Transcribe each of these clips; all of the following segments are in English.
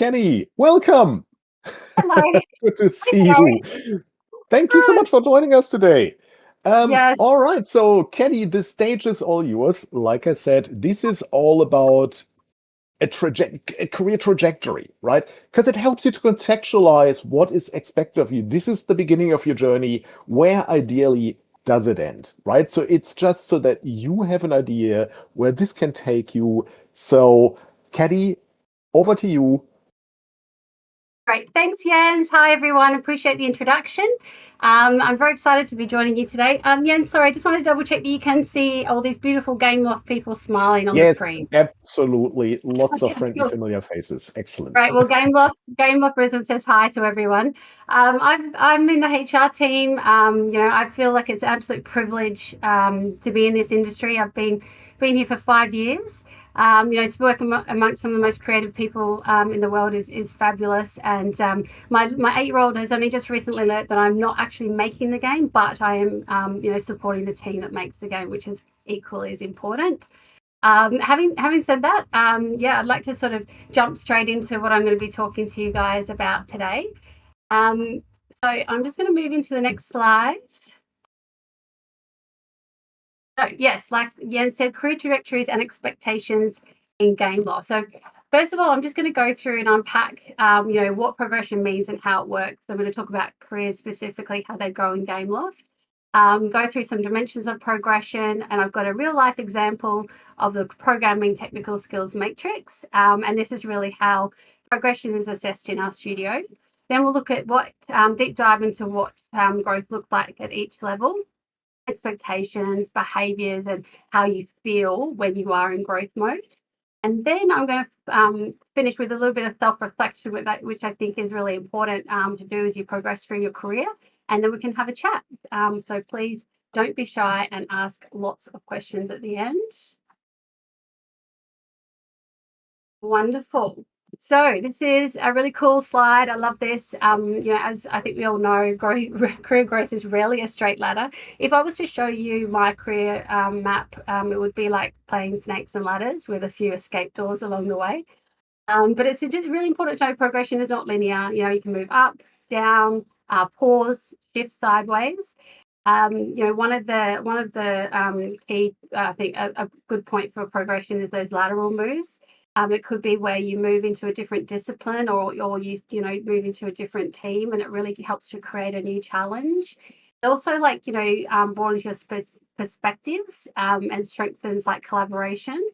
Kenny, welcome. Hello. Good to see Hello. you. Thank you so much for joining us today. Yes, All right, so Kenny, the stage is all yours. Like I said, this is all about a career trajectory, right? Because it helps you to contextualize what is expected of you. This is the beginning of your journey. Where ideally does it end, right? So it's just so that you have an idea where this can take you. So, Caddy, over to you. great. Thanks, Jens. Hi, everyone. Appreciate the introduction. I'm very excited to be joining you today. Jens, sorry, I just wanted to double check that you can see all these beautiful Gameloft people smiling on the Yes, screen. absolutely. Lots of Okay, friendly, cool. familiar faces. Excellent. Right. Well, Gameloft Brisbane says hi to everyone. I'm in the HR team. I feel like it's an absolute privilege to be in this industry. I've been here for 5 years. To work amongst some of the most creative people in the world is fabulous. And my 8-year-old has only just recently learnt that I'm not actually making the game, but I am supporting the team that makes the game, which is equally as important. Having said that, I'd like to sort of jump straight into what I'm going to be talking to you guys about today. So I'm just going to move into the next slide. So yes, like Jens said, career trajectories and expectations in Gameloft. So first of all, I'm just going to go through and unpack, what progression means and how it works. I'm going to talk about careers specifically, how they grow in Gameloft. Go through some dimensions of progression, and I've got a real life example of the programming technical skills matrix. And this is really how progression is assessed in our studio. Then we'll look at what deep dive into what growth looks like at each level, expectations, behaviors, and how you feel when you are in growth mode. And then I'm going to finish with a little bit of self-reflection with that, which I think is really important to do as you progress through your career. And then we can have a chat. So please don't be shy and ask lots of questions at the end. Wonderful. So this is a really cool slide. I love this. As I think we all know, career growth is rarely a straight ladder. If I was to show you my career map, it would be like playing snakes and ladders with a few escape doors along the way. But it's just really important to know progression is not linear. You can move up, down, pause, shift sideways. One of the key, I think, a good point for progression is those lateral moves. It could be where you move into a different discipline, or you move into a different team, and it really helps to create a new challenge. It also, broadens your perspectives and strengthens collaboration.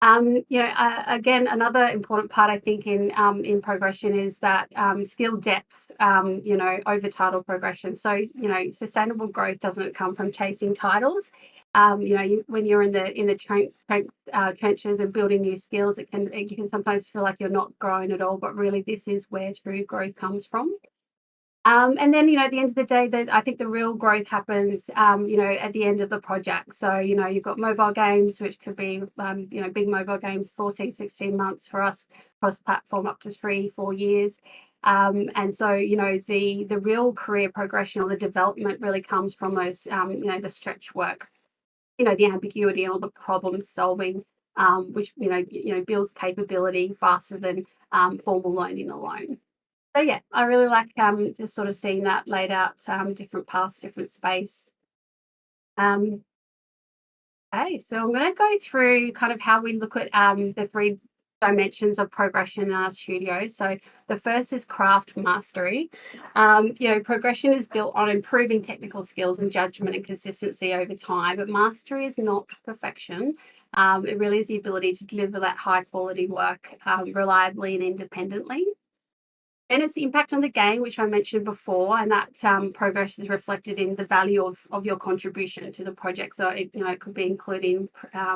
Again, another important part I think in progression is that skill depth. Over title progression. So sustainable growth doesn't come from chasing titles. When you're in the trenches and building new skills, you can sometimes feel like you're not growing at all. But really, this is where true growth comes from. And then, at the end of the day, I think the real growth happens, at the end of the project. So, you've got mobile games, which could be, big mobile games, 14, 16 months for us, cross-platform up to 3-4 years. And so, the real career progression or the development really comes from those, the stretch work, the ambiguity and all the problem solving, which, builds capability faster than formal learning alone. So yeah, I really like just sort of seeing that laid out, different paths, different space. Okay, so I'm going to go through kind of how we look at the 3 dimensions of progression in our studio. So the first is craft mastery. Progression is built on improving technical skills and judgment and consistency over time, but mastery is not perfection. It really is the ability to deliver that high quality work reliably and independently. Then it's the impact on the game, which I mentioned before, and that progress is reflected in the value of your contribution to the project. So it could be including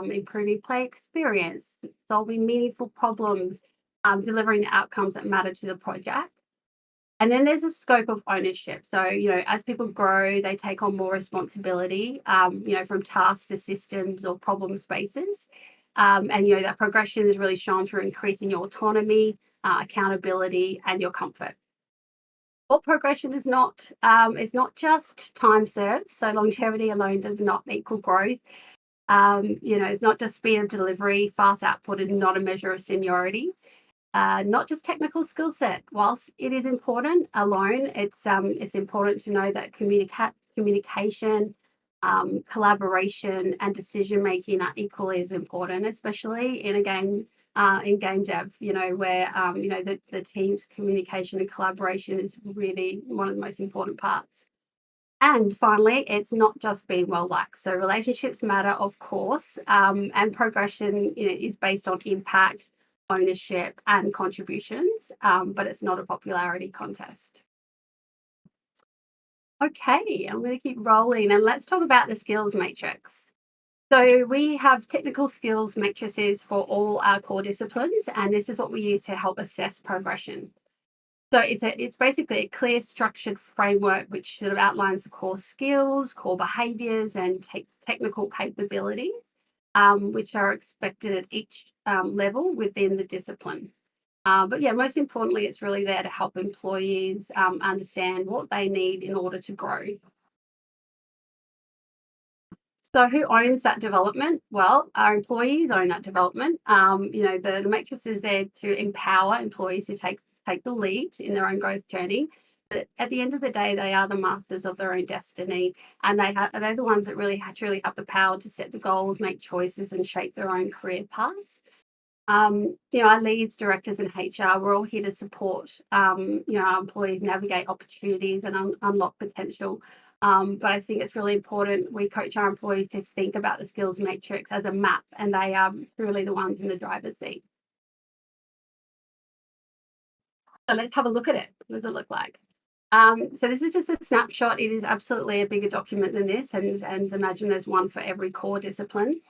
improving play experience, solving meaningful problems, delivering the outcomes that matter to the project. And then there's a scope of ownership. So as people grow, they take on more responsibility. From tasks to systems or problem spaces. And that progression is really shown through increasing your autonomy, accountability, and your comfort. Well, progression is not just time served. So longevity alone does not equal growth. It's not just speed of delivery. Fast output is not a measure of seniority. not just technical skill set. Whilst it is important alone, it's important to know that communication, collaboration, and decision making are equally as important, especially in a game. In game dev, where the team's communication and collaboration is really one of the most important parts. And finally, it's not just being well liked. So relationships matter, of course, and progression is based on impact, ownership, and contributions, but it's not a popularity contest. Okay, I'm going to keep rolling and let's talk about the skills matrix. So we have technical skills matrices for all our core disciplines, and this is what we use to help assess progression. So it's basically a clear, structured framework which sort of outlines the core skills, core behaviours, and technical capabilities, which are expected at each level within the discipline. But yeah, most importantly, it's really there to help employees understand what they need in order to grow. So who owns that development? Well, our employees own that development. The matrix is there to empower employees to take the lead in their own growth journey. But at the end of the day, they are the masters of their own destiny, and they're the ones that really truly have the power to set the goals, make choices, and shape their own career paths. Our leads, directors, and HR, we're all here to support, our employees navigate opportunities and unlock potential. But I think it's really important we coach our employees to think about the skills matrix as a map, and they are truly the ones in the driver's seat. So let's have a look at it. What does it look like? So this is just a snapshot. It is absolutely a bigger document than this, and imagine there's one for every core discipline.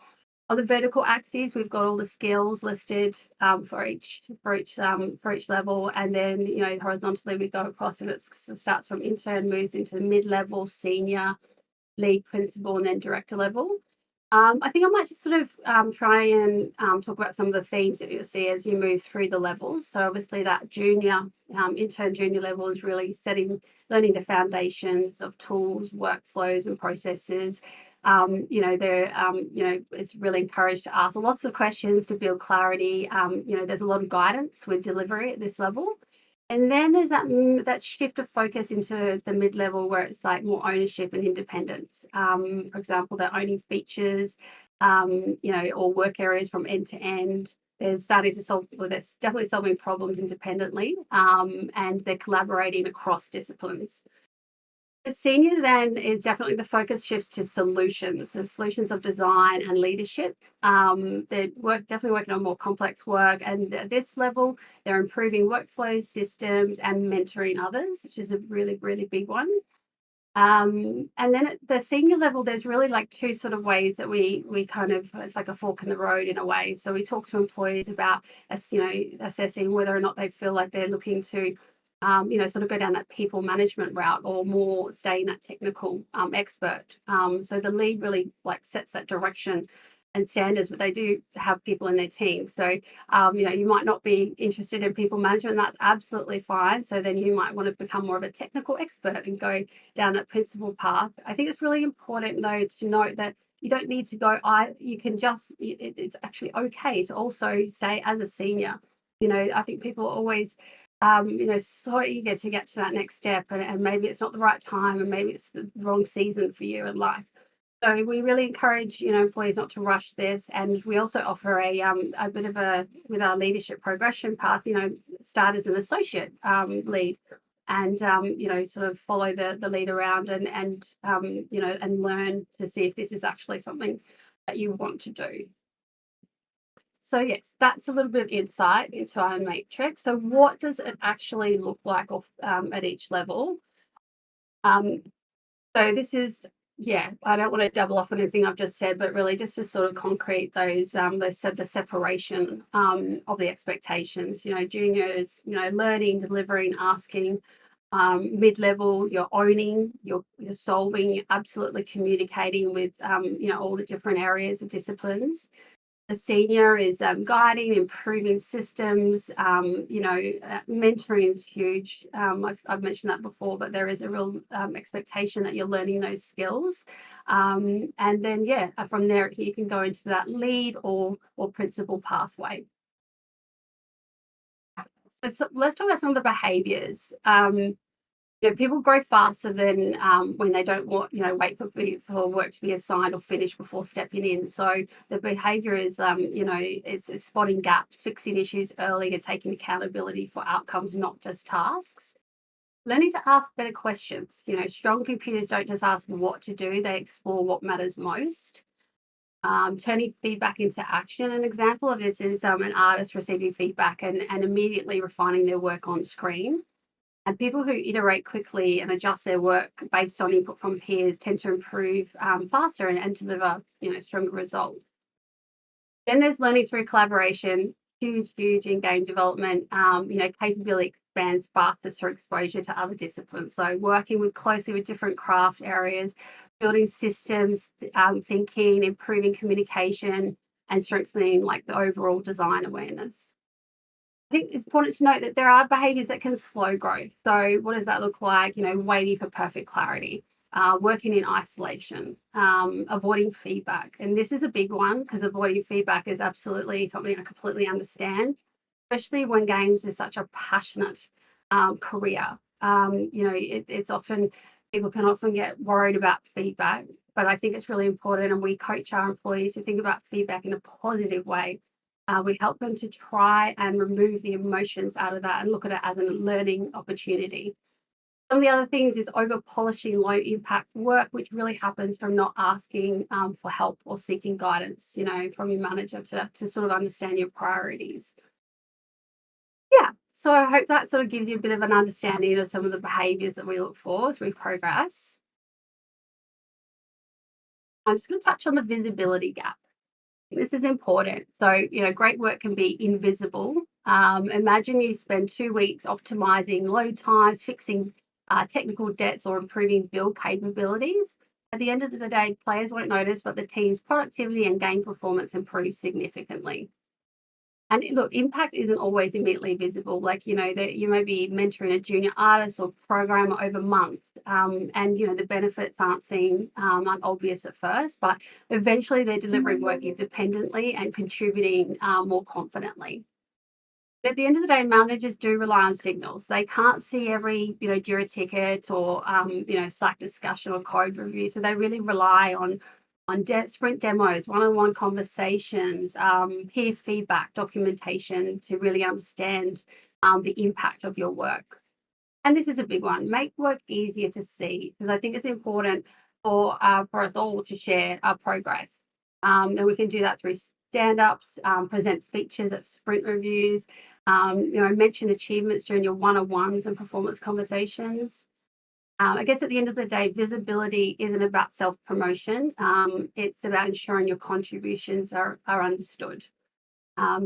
On the vertical axis, we've got all the skills listed for each level, and then horizontally we go across, and it starts from intern, moves into mid-level, senior, lead, principal, and then director level. I think I might just sort of try and talk about some of the themes that you'll see as you move through the levels. So obviously that intern junior level is really learning the foundations of tools, workflows, and processes. It's really encouraged to ask lots of questions to build clarity. There's a lot of guidance with delivery at this level. And then there's that shift of focus into the mid-level where it's like more ownership and independence. For example, they're owning features, or work areas from end to end. They're definitely solving problems independently, and they're collaborating across disciplines. The senior then is definitely the focus shifts to solutions, so solutions of design and leadership. They're definitely working on more complex work, and at this level, they're improving workflows, systems, and mentoring others, which is a really, really big one. And then at the senior level, there's really like two sort of ways that we kind of, it's like a fork in the road in a way. So we talk to employees about assessing whether or not they feel like they're looking to sort of go down that people management route or more stay in that technical expert. So the lead really like sets that direction and standards, but they do have people in their team. So, you might not be interested in people management. That's absolutely fine. So then you might want to become more of a technical expert and go down that principal path. I think it's really important though to note that you don't need to go. It's actually okay to also stay as a senior. I think people always so eager to get to that next step, and maybe it's not the right time, and maybe it's the wrong season for you in life. So we really encourage employees not to rush this, and we also offer a bit of with our leadership progression path. Start as an associate lead, and sort of follow the lead around and learn to see if this is actually something that you want to do. So yes, that's a little bit of insight into our matrix. So what does it actually look like at each level? So this is, I don't want to double off on anything I've just said, but really just to sort of concrete the separation of the expectations. Juniors, learning, delivering, asking. Mid-level, you're owning, you're solving, you're absolutely communicating with all the different areas of disciplines. The senior is guiding, improving systems. Mentoring is huge. I've mentioned that before, but there is a real expectation that you're learning those skills. And then, from there, you can go into that lead or principal pathway. So let's talk about some of the behaviors. People grow faster than when they don't want, wait for work to be assigned or finished before stepping in. So the behavior is, it's spotting gaps, fixing issues early, and taking accountability for outcomes, not just tasks. Learning to ask better questions. Strong computers don't just ask what to do; they explore what matters most. Turning feedback into action. An example of this is an artist receiving feedback and immediately refining their work on screen. And people who iterate quickly and adjust their work based on input from peers tend to improve faster and deliver, stronger results. Then there's learning through collaboration, huge in game development. Capability expands fastest through exposure to other disciplines. So working closely with different craft areas, building systems, thinking, improving communication, and strengthening like the overall design awareness. I think it's important to note that there are behaviors that can slow growth. So what does that look like? Waiting for perfect clarity, working in isolation, avoiding feedback. And this is a big one because avoiding feedback is absolutely something I completely understand, especially when games is such a passionate career. It's often, people can often get worried about feedback, but I think it's really important. And we coach our employees to think about feedback in a positive way. We help them to try and remove the emotions out of that and look at it as a learning opportunity. Some of the other things is over polishing low impact work, which really happens from not asking for help or seeking guidance, from your manager to sort of understand your priorities. Yeah, so I hope that sort of gives you a bit of an understanding of some of the behaviors that we look for as we progress. I'm just going to touch on the visibility gap. This is important. So, great work can be invisible. Imagine you spend 2 weeks optimizing load times, fixing technical debts, or improving build capabilities. At the end of the day, players won't notice, but the team's productivity and game performance improves significantly. And look, impact isn't always immediately visible. Like, that you may be mentoring a junior artist or programmer over months. And, the benefits aren't obvious at first, but eventually they're delivering work independently and contributing more confidently. At the end of the day, managers do rely on signals. They can't see every, Jira ticket or, Slack discussion or code review. So they really rely on sprint demos, one-on-one conversations, peer feedback, documentation to really understand the impact of your work. And this is a big one. Make work easier to see, because I think it's important for us all to share our progress. And we can do that through stand-ups, present features at sprint reviews, mention achievements during your one-on-ones and performance conversations. I guess at the end of the day, visibility isn't about self-promotion. It's about ensuring your contributions are understood.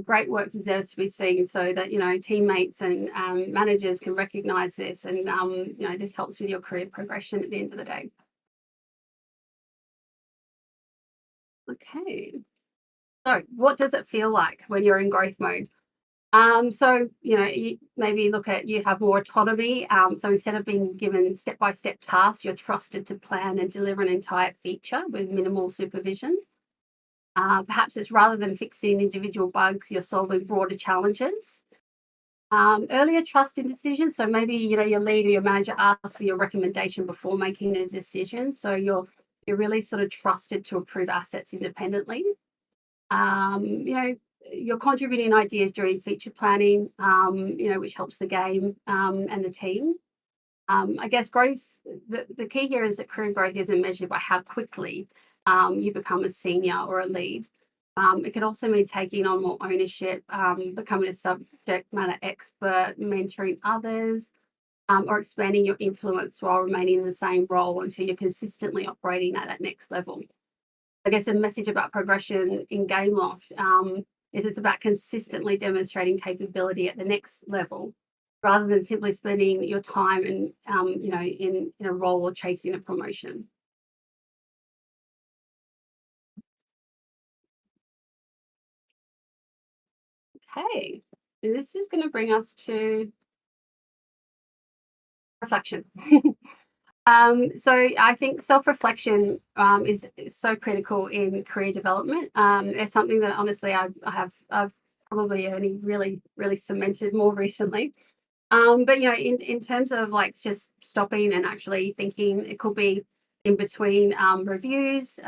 Great work deserves to be seen so that, teammates and managers can recognize this, and, this helps with your career progression at the end of the day. Okay. So what does it feel like when you're in growth mode? So, you maybe you have more autonomy. So instead of being given step-by-step tasks, you're trusted to plan and deliver an entire feature with minimal supervision. Perhaps it's rather than fixing individual bugs, you're solving broader challenges. Earlier trust in decisions. So maybe, your lead or your manager asks for your recommendation before making a decision. So you're really sort of trusted to approve assets independently. You're contributing ideas during feature planning, which helps the game and the team. I guess growth, the key here is that career growth isn't measured by how quickly you become a senior or a lead. It can also mean taking on more ownership, becoming a subject matter expert, mentoring others, or expanding your influence while remaining in the same role until you're consistently operating at that next level. I guess a message about progression in Gameloft is it's about consistently demonstrating capability at the next level, rather than simply spending your time in a role or chasing a promotion. Okay, so this is going to bring us to reflection. So I think self-reflection is so critical in career development. It's something that honestly I've probably only really cemented more recently. But in terms of like just stopping and actually thinking, it could be in between reviews,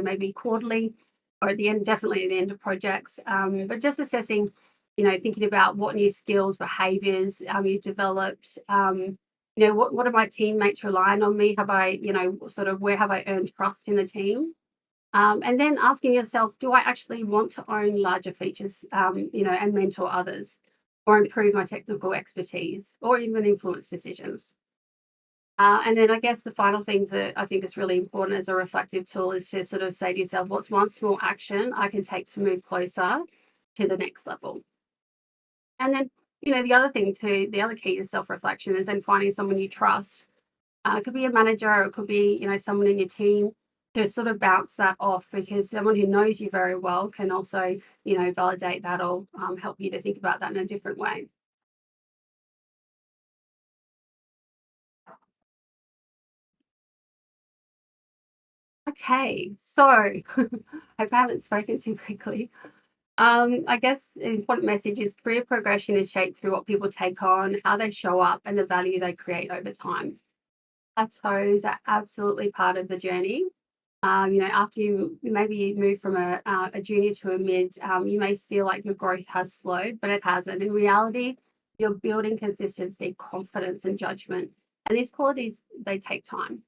maybe quarterly or at the end, definitely at the end of projects. But just assessing, thinking about what new skills, behaviors you've developed. What are my teammates relying on me? Have I, sort of where have I earned trust in the team? And then asking yourself, do I actually want to own larger features, and mentor others, or improve my technical expertise, or even influence decisions? And then I guess the final things that I think is really important as a reflective tool is to sort of say to yourself, what's one small action I can take to move closer to the next level? And then, the other key to self reflection is then finding someone you trust. It could be a manager, or it could be, someone in your team to sort of bounce that off, because someone who knows you very well can also, validate that or help you to think about that in a different way. Okay, so I hope I haven't spoken too quickly. I guess an important message is career progression is shaped through what people take on, how they show up, and the value they create over time. Plateaus are absolutely part of the journey. After you move from a junior to a mid, you may feel like your growth has slowed, but it hasn't. In reality, you're building consistency, confidence, and judgment. And these qualities, they take time.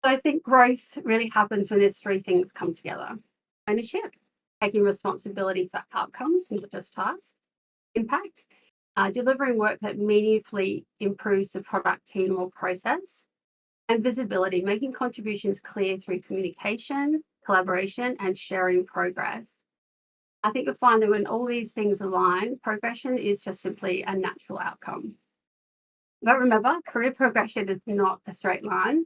So I think growth really happens when these three things come together: ownership, taking responsibility for outcomes, not just tasks; impact, delivering work that meaningfully improves the product, team, or process; and visibility, making contributions clear through communication, collaboration, and sharing progress. I think you'll find that when all these things align, progression is just simply a natural outcome. But remember, career progression is not a straight line.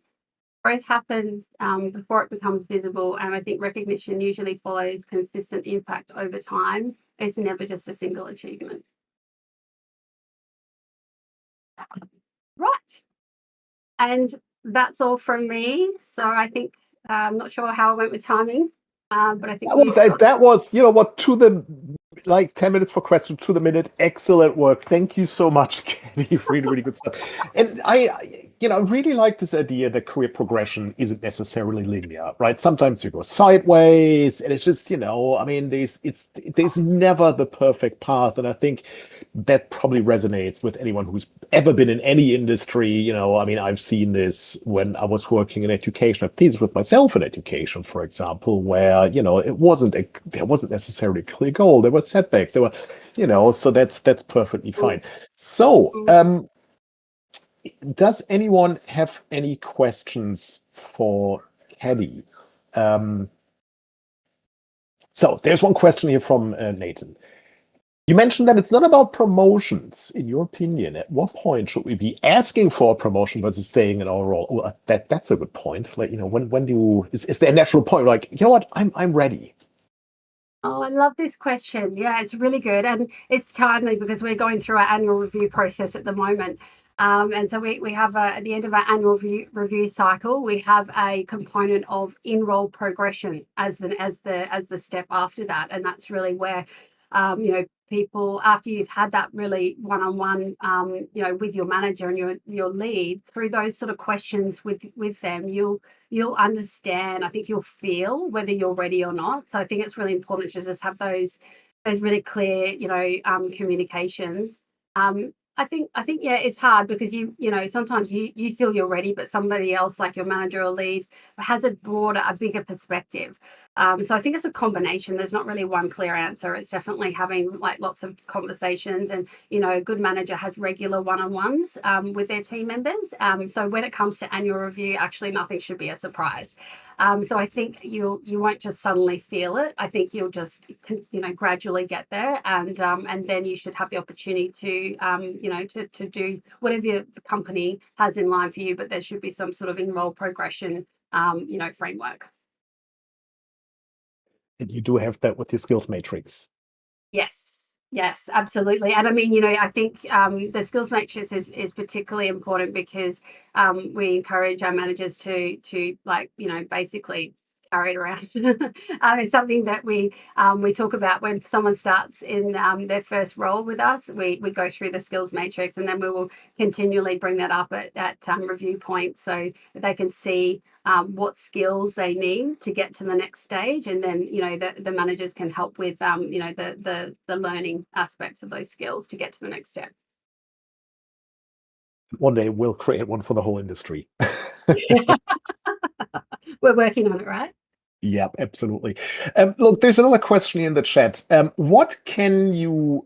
Growth happens before it becomes visible, and I think recognition usually follows consistent impact over time. It's never just a single achievement. Right. And that's all from me. So I think I'm not sure how I went with timing, but I think That was, you know what, to the like 10 minutes for question to the minute. Excellent work. Thank you so much, Kenny. Really, really good stuff. And I really like this idea that career progression isn't necessarily linear, right? Sometimes you go sideways, and it's just, I mean, there's never the perfect path. And I think that probably resonates with anyone who's ever been in any industry. I mean, I've seen this when I was working in education. I've seen this with myself in education, for example, where, there wasn't necessarily a clear goal. There were setbacks. So that's perfectly fine. So, does anyone have any questions for Caddy? So there's one question here from Nathan. You mentioned that it's not about promotions. In your opinion, at what point should we be asking for a promotion versus staying in our role? Well, that's a good point. Like, is there a natural point? Like, you know what? I'm ready. Oh, I love this question. Yeah, it's really good. And it's timely because we're going through our annual review process at the moment. And so we have at the end of our annual review cycle, we have a component of in-role progression as the step after that. And that's really where, people, after you've had that really one-on-one, with your manager and your lead, through those sort of questions with them, you'll understand. I think you'll feel whether you're ready or not. So I think it's really important to just have those really clear, communications. I think yeah, it's hard because sometimes you feel you're ready, but somebody else, like your manager or lead, has a bigger perspective. So I think it's a combination. There's not really one clear answer. It's definitely having like lots of conversations, and a good manager has regular one-on-ones with their team members. So when it comes to annual review, actually nothing should be a surprise. So I think you won't just suddenly feel it. I think you'll just gradually get there, and then you should have the opportunity to do whatever your company has in line for you. But there should be some sort of in-role progression framework. And you do have that with your skills matrix. Yes. Yes, absolutely. And I mean, I think the skills matrix is particularly important because we encourage our managers to like, basically carried around. It's something that we talk about when someone starts in their first role with us. We go through the skills matrix, and then we will continually bring that up at review points so that they can see what skills they need to get to the next stage, and then the managers can help with the learning aspects of those skills to get to the next step. One day we'll create one for the whole industry. We're working on it, right? Yeah, absolutely. Look, there's another question in the chat. What can you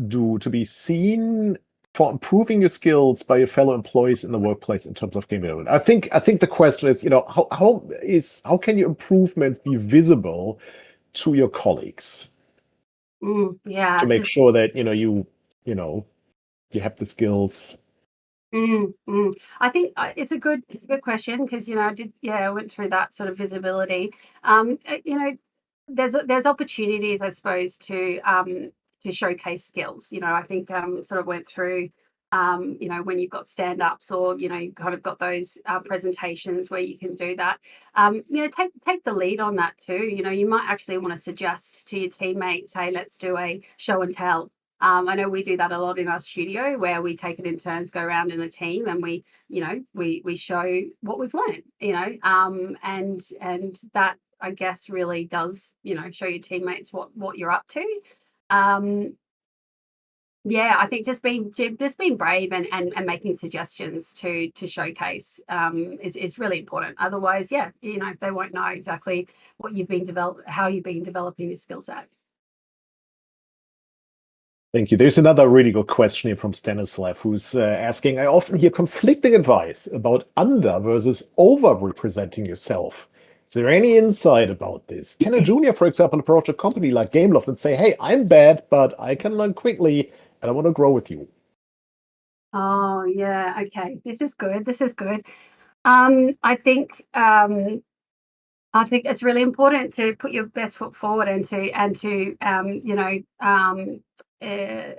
do to be seen for improving your skills by your fellow employees in the workplace in terms of game development? I think the question is, how can your improvements be visible to your colleagues Yeah, to make sure that you have the skills? I think it's a good question because I went through that sort of visibility. There's opportunities, I suppose, to showcase skills. I think sort of went through when you've got stand-ups or you kind of got those presentations where you can do that. Take the lead on that too. You might actually want to suggest to your teammates, hey, let's do a show and tell. I know we do that a lot in our studio where we take it in turns, go around in a team, and we show what we've learned, and that, I guess, really does, show your teammates what you're up to. Yeah, I think just being brave and making suggestions to showcase is really important. Otherwise, they won't know exactly how you've been developing your skill set. Thank you. There's another really good question here from Stanislav, who's asking, I often hear conflicting advice about under versus over representing yourself. Is there any insight about this? Can a junior, for example, approach a company like Gameloft and say, hey, I'm bad, but I can learn quickly and I want to grow with you? Oh, yeah. Okay. This is good. I think it's really important to put your best foot forward and to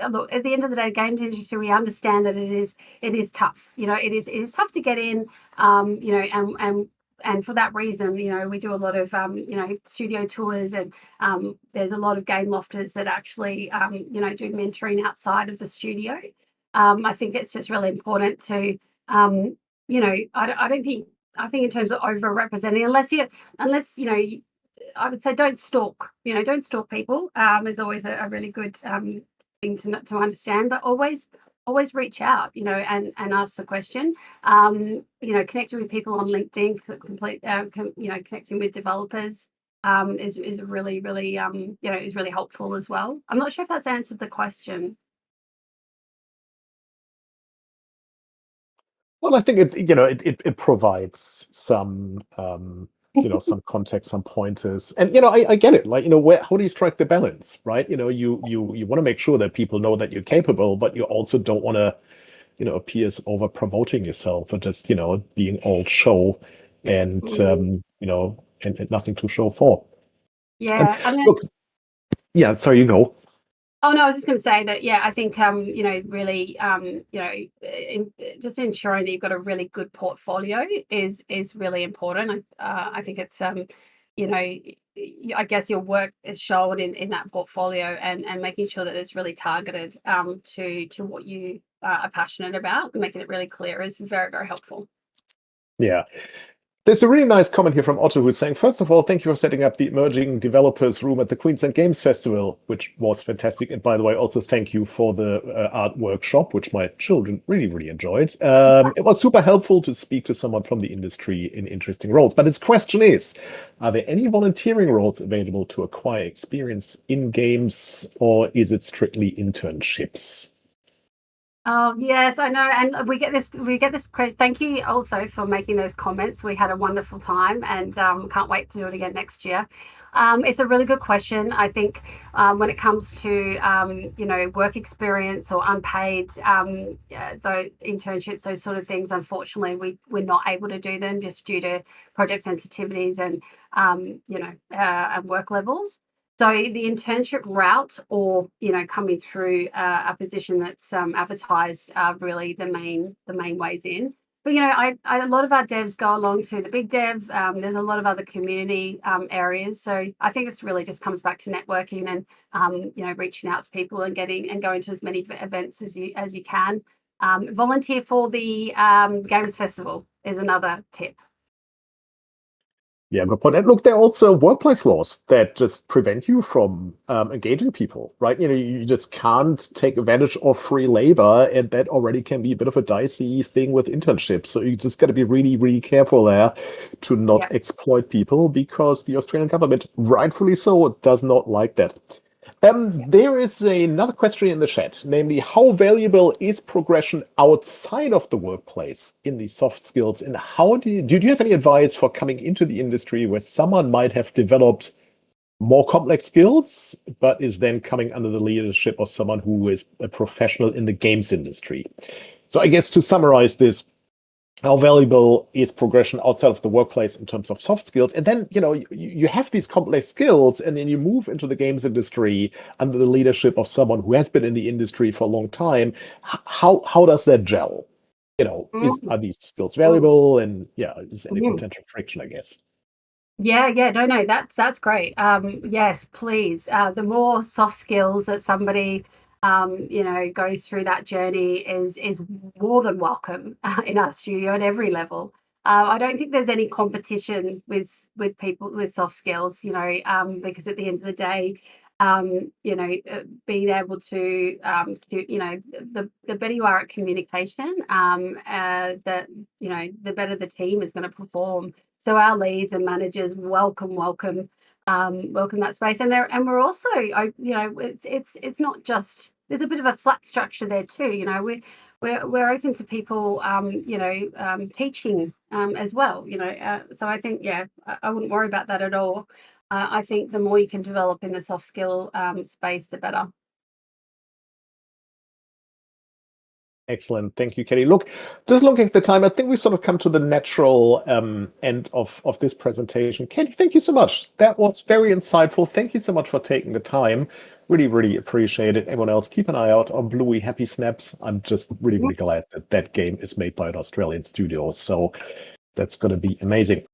look, at the end of the day, games industry, we understand that it is tough. It is tough to get in. And for that reason, we do a lot of studio tours, and there's a lot of game lofters that actually do mentoring outside of the studio. I think it's just really important to I think in terms of over-representing, unless I would say don't stalk. Don't stalk people. Is always a really good thing to understand. But always reach out. And ask the question. Connecting with people on LinkedIn, connecting with developers is really is really helpful as well. I'm not sure if that's answered the question. Well, I think it provides some some context, some pointers, and I get it. Like how do you strike the balance, right? You want to make sure that people know that you're capable, but you also don't want to appear as over promoting yourself or just being all show and and nothing to show for. Yeah, Look, yeah, sorry, you go. Oh no, I was just going to say that. Yeah, I think really just ensuring that you've got a really good portfolio is really important. I think it's I guess your work is shown in that portfolio, and making sure that it's really targeted to what you are passionate about, and making it really clear is very, very helpful. Yeah. There's a really nice comment here from Otto who's saying, first of all, thank you for setting up the emerging developers room at the Queensland Games Festival, which was fantastic. And by the way, also thank you for the art workshop, which my children really, really enjoyed. It was super helpful to speak to someone from the industry in interesting roles. But his question is, are there any volunteering roles available to acquire experience in games, or is it strictly internships? Oh yes, I know, and we get this. Thank you also for making those comments. We had a wonderful time, and can't wait to do it again next year. It's a really good question. I think when it comes to work experience or unpaid though internships, those sort of things, unfortunately, we're not able to do them just due to project sensitivities and and work levels. So the internship route, or coming through a position that's advertised, are really the main ways in. But a lot of our devs go along to the big dev. There's a lot of other community areas, so I think it's really just comes back to networking and reaching out to people and going to as many events as you can. Volunteer for the Games Festival is another tip. Yeah, good point. And look, there are also workplace laws that just prevent you from engaging people, right? You just can't take advantage of free labor, and that already can be a bit of a dicey thing with internships. So you just got to be really, really careful there to not exploit people, because the Australian government, rightfully so, does not like that. There is another question in the chat, namely, how valuable is progression outside of the workplace in these soft skills? And how do you have any advice for coming into the industry where someone might have developed more complex skills, but is then coming under the leadership of someone who is a professional in the games industry? So I guess to summarize this, how valuable is progression outside of the workplace in terms of soft skills? And then, you have these complex skills, and then you move into the games industry under the leadership of someone who has been in the industry for a long time. How does that gel? Are these skills valuable? And is there any potential friction, I guess? Yeah, no, that's great. Yes, please. The more soft skills that somebody goes through that journey is more than welcome in our studio at every level. I don't think there's any competition with people with soft skills, because at the end of the day, being able to, the better you are at communication, the better the team is going to perform. So our leads and managers welcome that space, and we're also, it's not just, there's a bit of a flat structure there too. We're open to people, teaching as well. So I think I wouldn't worry about that at all. I think the more you can develop in the soft skill space, the better. Excellent. Thank you, Caddy. Look, just looking at the time, I think we sort of come to the natural end of this presentation. Caddy, thank you so much. That was very insightful. Thank you so much for taking the time. Really, really appreciate it. Everyone else, keep an eye out on Bluey Happy Snaps. I'm just really, really glad that game is made by an Australian studio. So that's going to be amazing.